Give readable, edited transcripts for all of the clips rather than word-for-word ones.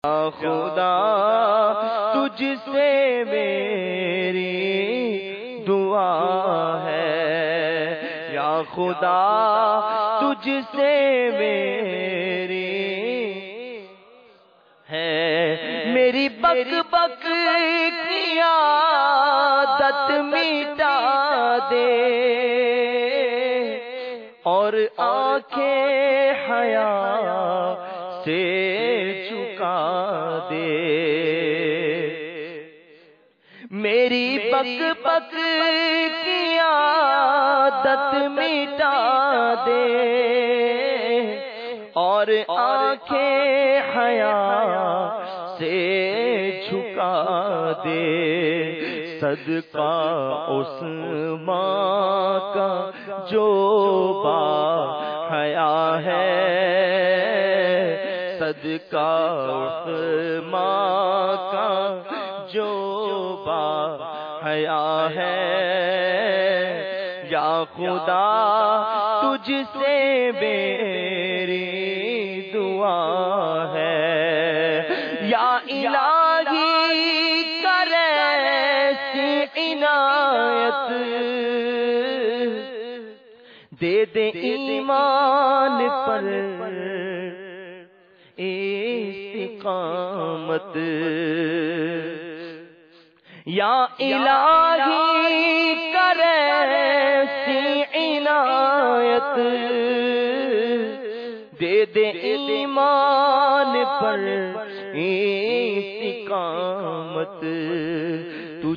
خدا تجھ سے میری دعا ہے، یا خدا تجھ سے میری ہے، میری بک بک کی عادت مٹا دے اور آنکھیں حیا سے چکا دے، میری بک بک کی عادت مٹا دے اور آنکھیں حیا سے جھکا دے، صدقہ اس ماں کا جو با حیا ہے، صدقہ اس ماں کا جو با حیا ہے، یا خدا تجھ سے میری دعا ہے، یا الہی کر ایسی عنایت، دے دے ایمان پر استقامت، یا الہی کر ایسی عنایت، دے دے ایمان پر استقامت،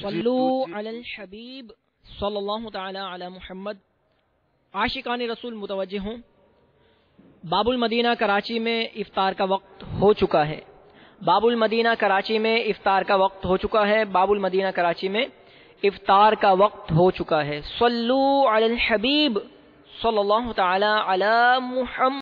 صلو علی الحبیب صلی اللہ تعالی علی محمد۔ عاشقان رسول متوجہ ہوں، باب المدینہ کراچی میں افطار کا وقت ہو چکا ہے، باب المدینہ کراچی میں افطار کا وقت ہو چکا ہے، باب المدینہ کراچی میں افطار کا وقت ہو چکا ہے۔ صلو علی الحبیب صلی اللہ تعالی علی محمد۔